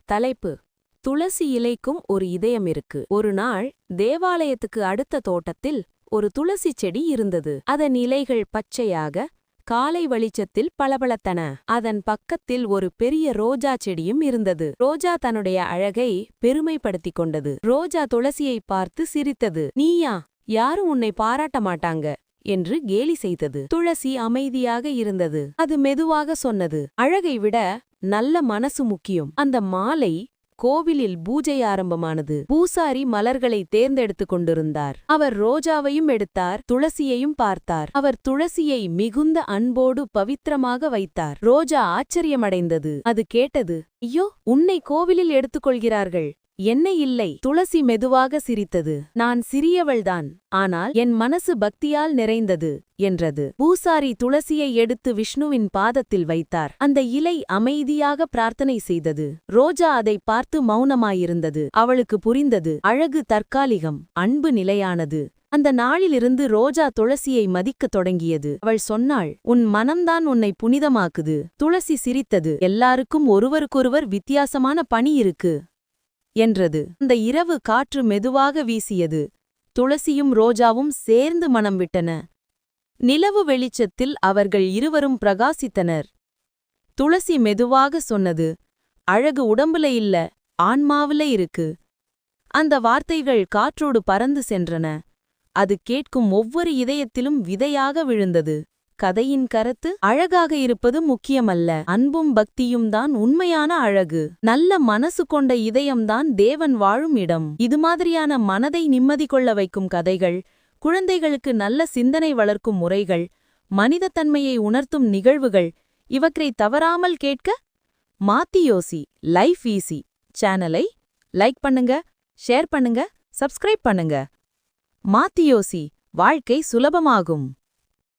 தலைப்பு: துளசி இலைக்கும் ஒரு இதயம் இருக்கு. ஒரு நாள் தேவாலயத்துக்கு அடுத்த தோட்டத்தில் ஒரு துளசி செடி இருந்தது. அதன் இலைகள் பச்சையாக காலை வெளிச்சத்தில் பளபளத்தன. அதன் பக்கத்தில் ஒரு பெரிய ரோஜா செடியும் இருந்தது. ரோஜா தன்னுடைய அழகை பெருமைப்படுத்திக் கொண்டது. ரோஜா துளசியை பார்த்து சிரித்தது. "நீயா? யாரும் உன்னை பாராட்ட மாட்டாங்க" என்று கேலி செய்தது. துளசி அமைதியாக இருந்தது. அது மெதுவாக சொன்னது, "அழகை விட நல்ல மனசு முக்கியம்." அந்த மாலை கோவிலில் பூஜை ஆரம்பமானது. பூசாரி மலர்களை தேர்ந்தெடுத்துக் கொண்டிருந்தார். அவர் ரோஜாவையும் எடுத்தார், துளசியையும் பார்த்தார். அவர் துளசியை மிகுந்த அன்போடு பவித்திரமாக வைத்தார். ரோஜா ஆச்சரியமடைந்தது. அது கேட்டது, "ஐயோ, உன்னை கோவிலில் எடுத்துக்கொள்கிறார்கள், என்னை இல்லை." துளசி மெதுவாக சிரித்தது. "நான் சிறியவள்தான், ஆனால் என் மனசு பக்தியால் நிறைந்தது" என்றது. பூசாரி துளசியை எடுத்து விஷ்ணுவின் பாதத்தில் வைத்தார். அந்த இலை அமைதியாக பிரார்த்தனை செய்தது. ரோஜா அதை பார்த்து மௌனமாயிருந்தது. அவளுக்கு புரிந்தது, அழகு தற்காலிகம், அன்பு நிலையானது. அந்த நாளிலிருந்து ரோஜா துளசியை மதிக்கத் தொடங்கியது. அவள் சொன்னாள், "உன் மனம்தான் உன்னை புனிதமாக்குது." துளசி சிரித்தது. "எல்லாருக்கும் ஒருவருக்கொருவர் வித்தியாசமான பணி இருக்கு" என்றது. அந்த இரவு காற்று மெதுவாக வீசியது. துளசியும் ரோஜாவும் சேர்ந்து மனம் விட்டன. நிலவு வெளிச்சத்தில் அவர்கள் இருவரும் பிரகாசித்தனர். துளசி மெதுவாக சொன்னது, "அழகு உடம்புல இல்ல, ஆன்மாவுல இருக்கு." அந்த வார்த்தைகள் காற்றோடு பறந்து சென்றன. அது கேட்கும் ஒவ்வொரு இதயத்திலும் விதையாக விழுந்தது. கதையின் கருத்து: அழகாக இருப்பது முக்கியமல்ல, அன்பும் பக்தியும் தான் உண்மையான அழகு. நல்ல மனசு கொண்ட இதயம்தான் தேவன் வாழும் இடம். இது மாதிரியான மனதை நிம்மதி கொள்ள வைக்கும் கதைகள், குழந்தைகளுக்கு நல்ல சிந்தனை வளர்க்கும் முறைகள், மனிதத்தன்மையை உணர்த்தும் நிகழ்வுகள், இவற்றை தவறாமல் கேட்க மாத்தி யோசி லைஃப் ஈஸி சேனலை லைக் பண்ணுங்க, ஷேர் பண்ணுங்க, சப்ஸ்கிரைப் பண்ணுங்க. மாத்தி யோசி, வாழ்க்கை சுலபமாகும்.